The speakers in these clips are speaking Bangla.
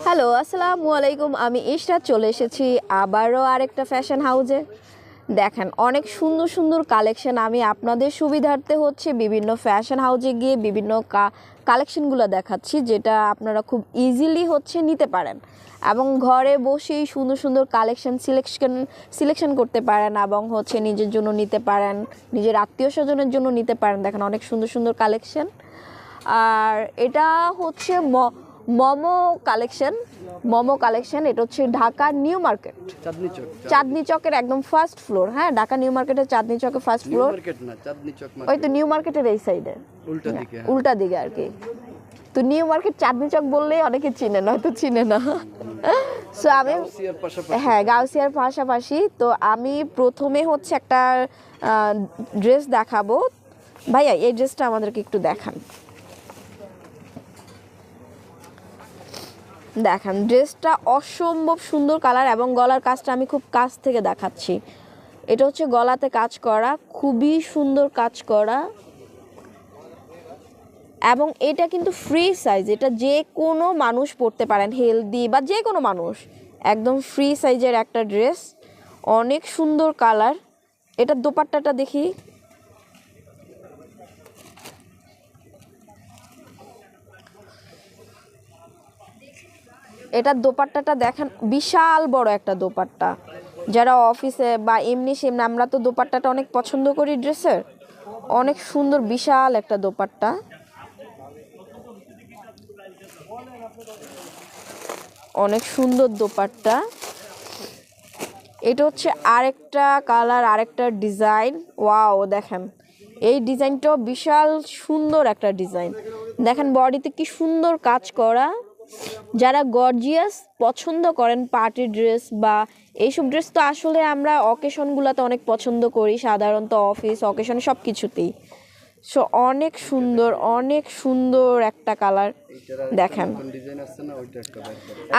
হ্যালো, আসসালামু আলাইকুম। আমি ইশরাত চলে এসেছি আবারও আরেকটা ফ্যাশন হাউজে। দেখেন অনেক সুন্দর সুন্দর কালেকশন। আমি আপনাদের সুবিধার্থে বিভিন্ন ফ্যাশন হাউজে গিয়ে বিভিন্ন কালেকশনগুলো দেখাচ্ছি, যেটা আপনারা খুব ইজিলি নিতে পারেন এবং ঘরে বসেই সুন্দর সুন্দর কালেকশন সিলেকশন করতে পারেন এবং নিজের জন্য নিতে পারেন, নিজের আত্মীয় স্বজনের জন্য নিতে পারেন। দেখেন অনেক সুন্দর সুন্দর কালেকশন। আর এটা হচ্ছে মোমো কালেকশন। এটা হচ্ছে ঢাকা নিউ মার্কেট, চাঁদনি চকের একদম ফার্স্ট ফ্লোর। হ্যাঁ, ঢাকা নিউ মার্কেটের চাঁদনি চকের ফার্স্ট ফ্লোর। ওই তো নিউ মার্কেটের এই সাইডে, উল্টা দিকে আর কি। তো নিউ মার্কেট চাঁদনি চক বললেই অনেকে চিনে, নয়তো চিনে না। সো আমি গাউসিয়ার পাশাপাশি। তো আমি প্রথমে একটা ড্রেস দেখাবো। ভাইয়া এই ড্রেসটা আমাদেরকে একটু দেখান। দেখেন ড্রেসটা অসম্ভব সুন্দর কালার এবং গলার কাজটা আমি খুব কাছ থেকে দেখাচ্ছি। এটা হচ্ছে গলাতে কাজ করা, খুবই সুন্দর কাজ করা এবং এটা কিন্তু ফ্রি সাইজ। এটা যে কোনো মানুষ পরতে পারেন, হেলদি বা যে কোনো মানুষ। একদম ফ্রি সাইজের একটা ড্রেস, অনেক সুন্দর কালার। এটার দোপাট্টাটা দেখি। এটার দোপাট্টাটা দেখেন, বিশাল বড় একটা দোপাট্টা। যারা অফিসে বা এমনি সেমনি, আমরা তো দোপাট্টাটা অনেক পছন্দ করি ড্রেসের। অনেক সুন্দর বিশাল একটা দোপাট্টা। অনেক সুন্দর দোপাট্টা। এটা হচ্ছে আরেকটা কালার, আরেকটা ডিজাইন। ওয়াও, দেখেন এই ডিজাইনটাও বিশাল সুন্দর একটা ডিজাইন। দেখেন বডিতে কি সুন্দর কাজ করা। যারা গর্জিয়াস পছন্দ করেন, পার্টি ড্রেস বা এইসব ড্রেস তো আসলে আমরা অকেশনগুলোতে অনেক পছন্দ করি, সাধারণত অফিস অকেশন সব কিছুতেই। সো অনেক সুন্দর একটা কালার। দেখেন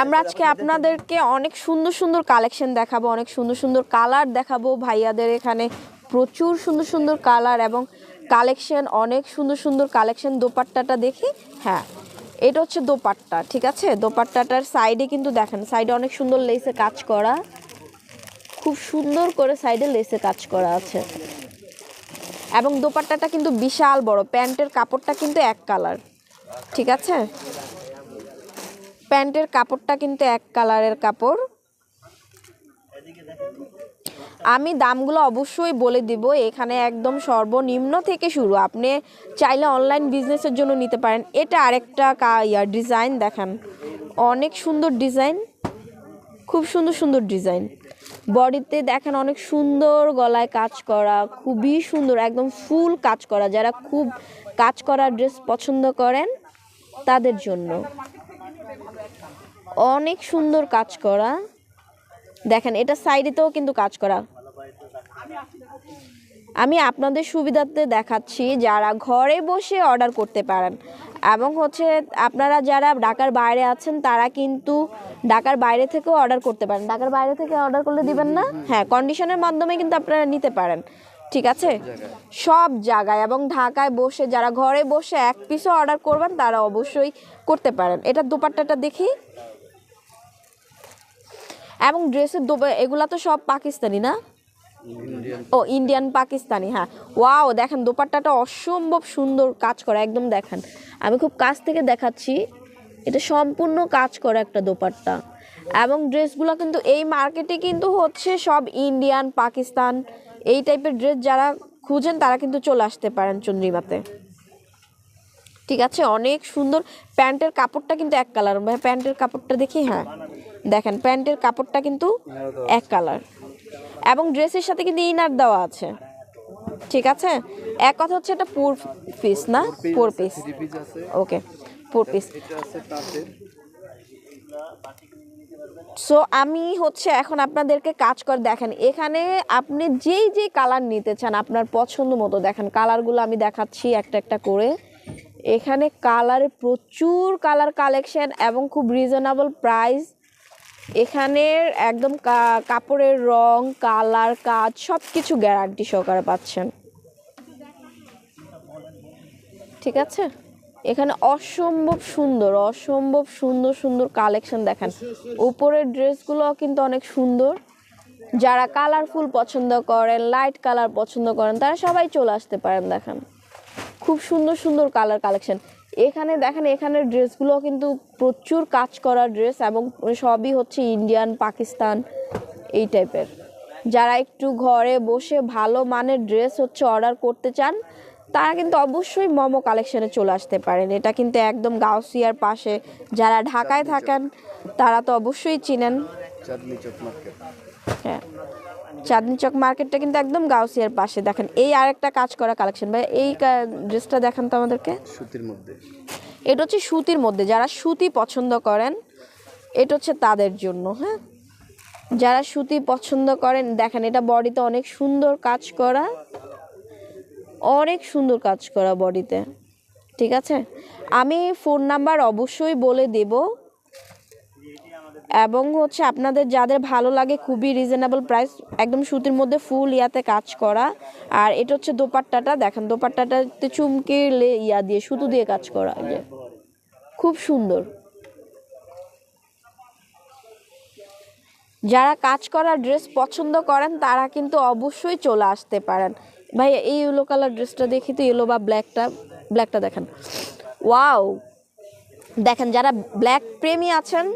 আমরা আজকে আপনাদেরকে অনেক সুন্দর সুন্দর কালেকশন দেখাবো, অনেক সুন্দর সুন্দর কালার দেখাবো। ভাইয়াদের এখানে প্রচুর সুন্দর সুন্দর কালার এবং কালেকশন, অনেক সুন্দর সুন্দর কালেকশন। দোপাট্টাটা দেখি। হ্যাঁ, এটা হচ্ছে দোপাট্টা, ঠিক আছে। দোপাট্টাটার সাইডে কিন্তু দেখেন, সাইডে অনেক সুন্দর লেসে কাজ করা, খুব সুন্দর করে সাইডে লেসে কাজ করা আছে এবং দোপাট্টাটা কিন্তু বিশাল বড়। প্যান্টের কাপড়টা কিন্তু এক কালার, ঠিক আছে। প্যান্টের কাপড়টা কিন্তু এক কালারের কাপড়। আমি দামগুলো অবশ্যই বলে দিব। এখানে একদম সর্বনিম্ন থেকে শুরু। আপনি চাইলে অনলাইন বিজনেসের জন্য নিতে পারেন। এটা আরেকটা ডিজাইন। দেখেন অনেক সুন্দর ডিজাইন, খুব সুন্দর সুন্দর ডিজাইন। বডিতে দেখেন অনেক সুন্দর গলায় কাজ করা, খুবই সুন্দর, একদম ফুল কাজ করা। যারা খুব কাজ করা ড্রেস পছন্দ করেন তাদের জন্য অনেক সুন্দর কাজ করা। দেখেন এটা সাইডেতেও কিন্তু কাজ করা। আমি আপনাদের সুবিধার্থে দেখাচ্ছি, যারা ঘরে বসে অর্ডার করতে পারেন এবং আপনারা যারা ঢাকার বাইরে আছেন তারা কিন্তু ঢাকার বাইরে থেকেও অর্ডার করতে পারেন। ঢাকার বাইরে থেকে অর্ডার করলে দিবেন না? হ্যাঁ, কন্ডিশনের মাধ্যমে কিন্তু আপনারা নিতে পারেন, ঠিক আছে, সব জায়গায়। এবং ঢাকায় বসে যারা ঘরে বসে এক পিসও অর্ডার করবেন তারা অবশ্যই করতে পারেন। এটা দোপাট্টাটা দেখি। এবং ড্রেসের এগুলা তো সব পাকিস্তানি না? ও ইন্ডিয়ান পাকিস্তানি। হ্যাঁ, ওয়াও, দেখেন দোপাট্টাটা অসম্ভব সুন্দর কাজ করা। একদম দেখেন, আমি খুব কাছ থেকে দেখাচ্ছি। এটা সম্পূর্ণ কাজ করা একটা দোপাট্টা এবং ড্রেসগুলো কিন্তু এই মার্কেটে কিন্তু সব ইন্ডিয়ান পাকিস্তান এই টাইপের ড্রেস যারা খুঁজেন তারা কিন্তু চলে আসতে পারেন চন্দ্রিমাতে, ঠিক আছে। অনেক সুন্দর। প্যান্টের কাপড়টা কিন্তু এক কালার। প্যান্টের কাপড়টা দেখি। হ্যাঁ, দেখেন প্যান্টের কাপড়টা কিন্তু এক কালার এবং ড্রেসের সাথে কিন্তু ইনার দেওয়া আছে, ঠিক আছে। এক কথা হচ্ছে এটা 4 পিস না? 4 পিস, ওকে, 4 পিস। সো আমি এখন আপনাদেরকে কাজ করে দেখেন, এখানে আপনি যেই কালার নিতে চান আপনার পছন্দ মতো। দেখেন কালারগুলো আমি দেখাচ্ছি একটা একটা করে। এখানে প্রচুর কালার কালেকশন এবং খুব রিজনেবল প্রাইস। এখানের একদম কাপড়ের রং, কালার, কাজ সব কিছু গ্যারান্টি সহকারে পাচ্ছেন, ঠিক আছে। এখানে অসম্ভব সুন্দর সুন্দর কালেকশন দেখেন। উপরের ড্রেসগুলো কিন্তু অনেক সুন্দর। যারা কালারফুল পছন্দ করেন, লাইট কালার পছন্দ করেন, তারা সবাই চলে আসতে পারেন। দেখেন খুব সুন্দর সুন্দর কালার কালেকশন। এখানে দেখেন, এখানের ড্রেসগুলো কিন্তু প্রচুর কাজ করা ড্রেস এবং সবই হচ্ছে ইন্ডিয়ান, পাকিস্তান এই টাইপের। যারা একটু ঘরে বসে ভালো মানের ড্রেস হচ্ছে অর্ডার করতে চান, তারা কিন্তু অবশ্যই মোমো কালেকশনে চলে আসতে পারেন। এটা কিন্তু একদম গাউসিয়ার পাশে। যারা ঢাকায় থাকেন তারা তো অবশ্যই চিনেন। হ্যাঁ, চাঁদনি চক মার্কেটটা কিন্তু একদম গাউসিয়ার পাশে। দেখেন এই আরেকটা কাজ করা কালেকশন। ভাই এই ড্রেসটা দেখান তো আমাদেরকে। সুতির মধ্যে, এটা হচ্ছে সুতির মধ্যে। যারা সুতি পছন্দ করেন এটা হচ্ছে তাদের জন্য। হ্যাঁ, যারা সুতি পছন্দ করেন, দেখেন এটা বডিতে অনেক সুন্দর কাজ করা, অনেক সুন্দর কাজ করা বডিতে। ঠিক আছে, আমি ফোন নাম্বার অবশ্যই বলে দেব এবং হচ্ছে আপনাদের যাদের ভালো লাগে, খুবই রিজনেবল প্রাইস, একদম সুতির মধ্যে ফুল ইয়াতে কাজ করা। আর এটা হচ্ছে দোপাট্টাটা, দেখেন দোপাট্টাটাতে চুমকি ইয়া দিয়ে সুতো দিয়ে কাজ করা, খুব সুন্দর। যারা কাজ করা ড্রেস পছন্দ করেন তারা কিন্তু অবশ্যই চলে আসতে পারেন। ভাই এই ইয়েলো কালার ড্রেসটা দেখি তো, ইয়েলো বা ব্ল্যাকটা দেখেন। ওয়াও, দেখেন যারা ব্ল্যাক প্রেমী আছেন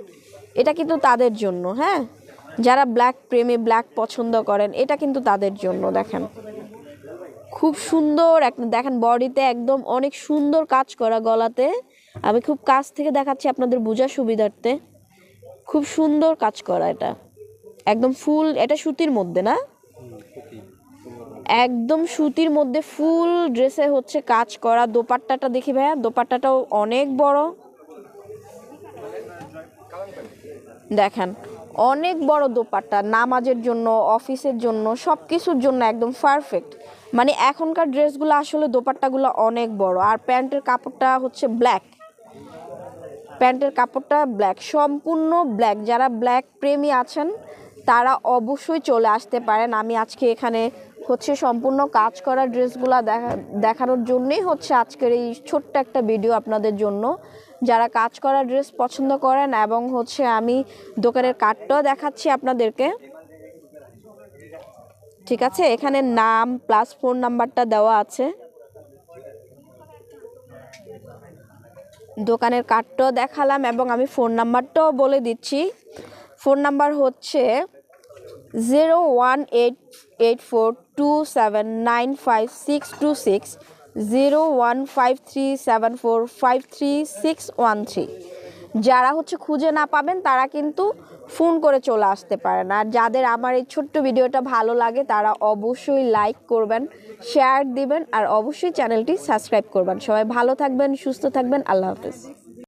এটা কিন্তু তাদের জন্য। হ্যাঁ, যারা ব্ল্যাক প্রেমী, ব্ল্যাক পছন্দ করেন, এটা কিন্তু তাদের জন্য। দেখেন খুব সুন্দর একটা, দেখেন বডিতে একদম অনেক সুন্দর কাজ করা গলাতে। আমি খুব কাছ থেকে দেখাচ্ছি আপনাদের বোঝার সুবিধার্থে। খুব সুন্দর কাজ করা, এটা একদম ফুল, এটা সুতির মধ্যে না, একদম সুতির মধ্যে ফুল ড্রেসে হচ্ছে কাজ করা। দোপাট্টাটা দেখি ভাইয়া, দোপাট্টাটাও অনেক বড়। দেখেন অনেক বড় দোপাট্টা, নামাজের জন্য, অফিসের জন্য, সব কিছুর জন্য একদম পারফেক্ট। মানে এখনকার ড্রেসগুলো আসলে দোপাট্টাগুলো অনেক বড়। আর প্যান্টের কাপড়টা হচ্ছে ব্ল্যাক, প্যান্টের কাপড়টা ব্ল্যাক, সম্পূর্ণ ব্ল্যাক। যারা ব্ল্যাক প্রেমী আছেন তারা অবশ্যই চলে আসতে পারেন। আমি আজকে এখানে হচ্ছে সম্পূর্ণ কাজ করা ড্রেসগুলো দেখানোর জন্যই হচ্ছে আজকের এই ছোট্ট একটা ভিডিও আপনাদের জন্য। যারা কাজ করা ড্রেস পছন্দ করেন, এবং হচ্ছে আমি দোকানের কার্ডটাও দেখাচ্ছি আপনাদেরকে। ঠিক আছে, এখানে নাম প্লাস ফোন নাম্বারটা দেওয়া আছে। দোকানের কার্ডটাও দেখালাম এবং আমি ফোন নাম্বারটাও বলে দিচ্ছি। ফোন নাম্বার হচ্ছে 0188427955626, 01537453613। যারা হচ্ছে খুঁজে না পাবেন তারা কিন্তু ফোন করে চলে আসতে পারেন। আর যাদের আমার এই ছোট্ট ভিডিওটা ভালো লাগে তারা অবশ্যই লাইক করবেন, শেয়ার দিবেন, আর অবশ্যই চ্যানেলটি সাবস্ক্রাইব করবেন। সবাই ভালো থাকবেন, সুস্থ থাকবেন। আল্লাহ হাফেজ।